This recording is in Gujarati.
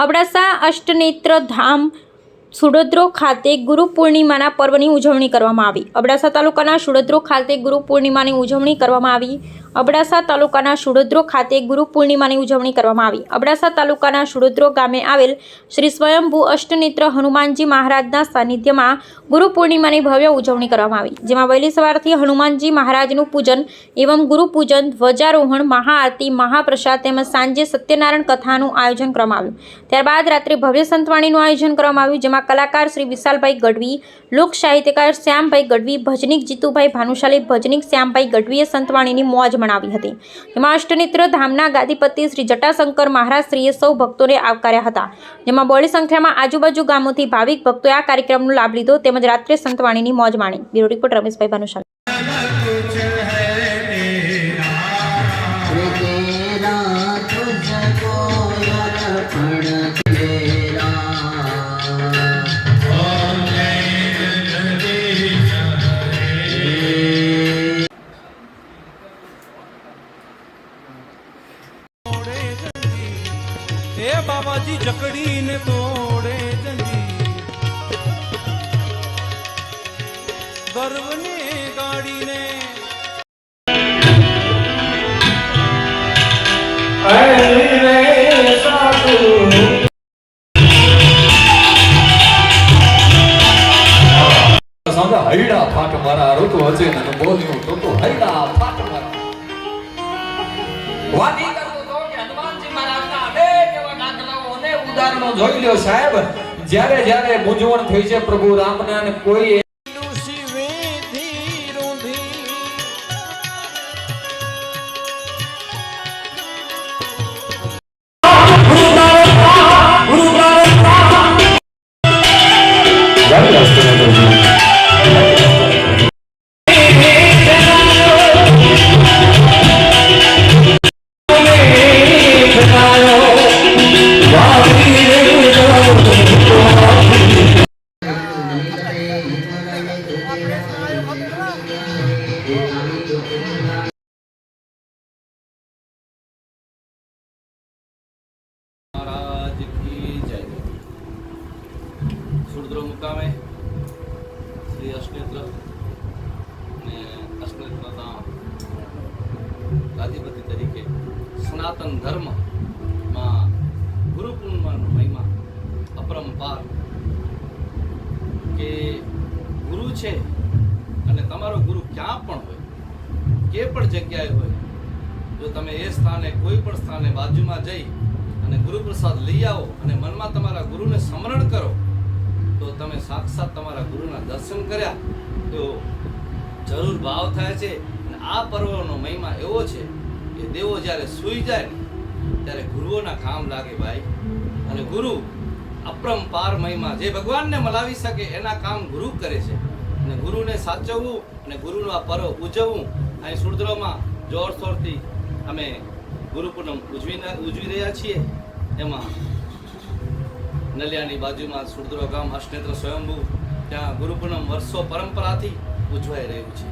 અબડાસા અષ્ટનેત્ર ધામ સુડદ્રો ખાતે ગુરુ પૂર્ણિમાના પર્વની ઉજવણી કરવામાં આવી. અબડાસા તાલુકાના સુડદ્રો ખાતે ગુરુ પૂર્ણિમાની ઉજવણી કરવામાં આવી. અબડાસા તાલુકાના સુડદ્રો ખાતે ગુરુ પૂર્ણિમાની ઉજવણી કરવામાં આવી. અબડાસા તાલુકાના સુડદ્રો ગામે આવેલ શ્રી સ્વયંભૂ અષ્ટનેત્ર હનુમાનજી મહારાજના સાનિધ્યમાં ગુરુ પૂર્ણિમાની ભવ્ય ઉજવણી કરવામાં આવી, જેમાં વહેલી સવારથી હનુમાનજી મહારાજનું પૂજન એવં ગુરુ પૂજન, ધ્વજારોહણ, મહાઆરતી, મહાપ્રસાદ તેમજ સાંજે સત્યનારાયણ કથાનું આયોજન કરવામાં આવ્યું. ત્યારબાદ રાત્રે ભવ્ય સંતવાણીનું આયોજન કરવામાં આવ્યું, જેમાં કલાકાર શ્રી વિશાલભાઈ ગઢવી, લોક સાહિત્યકાર શ્યામભાઈ ગઢવી, ભજનીક જીતુભાઈ ભાનુશાલી, ભજનીક શ્યામભાઈ ગઢવીએ સંતવાણીની મોજ મનાવી હતી. જેમાં અષ્ટનેત્ર ધામના ગાદીપતિ શ્રી જટાશંકર મહારાજશ્રીએ સૌ ભક્તોને આવકાર્યા હતા, જેમાં બહોળી સંખ્યામાં આજુબાજુ ગામોથી ભાવિક ભક્તોએ આ કાર્યક્રમનો લાભ લીધો તેમજ રાત્રે સંતવાણીની મોજ માણી. Bureau report Rameshbhai Bhanushali. ए बाबाजी जकड़ी ने तोड़े जंजी, गर्व ने गाड़ी ने હૈડા ફાટ મારા ઋતુ હશે ને બોલ્યું તો હૈડા ફાટ મારા વાદી કરતો તો કે હનુમાનજી મહારાજના અનેક એવા દાખલાઓને ઉદાહરણો જોઈ લ્યો સાહેબ. જ્યારે જ્યારે મૂંઝવણ થઈ છે પ્રભુ રામને અને કોઈ સુડદ્રો મુકામે શ્રી અષ્ટનેત્ર ને અષ્ટનેત્ર ધામ ગાદીપતિ તરીકે સનાતન ધર્મમાં ગુરુ પૂર્ણિમાનો મહિમા અપરંપાર કે ગુરુ છે અને તમારો ગુરુ ક્યાં પણ હોય, કે પણ જગ્યાએ હોય, જો તમે એ સ્થાને કોઈ પણ સ્થાને બાજુમાં જઈ અને ગુરુ પ્રસાદ લઈ આવો અને મનમાં તમારા ગુરુને સ્મરણ કરો તો તમે સાક્ષાત તમારા ગુરુના દર્શન કર્યા તો જરૂર ભાવ થાય છે. અને આ પર્વનો મહિમા એવો છે કે દેવો જ્યારે સૂઈ જાય ને ત્યારે ગુરુઓના કામ લાગે ભાઈ. અને ગુરુ અપરંપાર મહિમા જે ભગવાનને મલાવી શકે એના કામ ગુરુ કરે છે. અને ગુરુને સાચવવું અને ગુરુનું આ પર્વ ઉજવવું અહીં સુડદ્રોમાં જોરશોરથી અમે ગુરુ પૂનમ ઉજવી રહ્યા છીએ. એમાં નલિયાની બાજુમાં સુડદ્રો ગામ અષ્ટનેત્ર સ્વયંભૂ, ત્યાં ગુરુ પૂનમ વર્ષો પરંપરાથી ઉજવાઈ રહ્યું છે.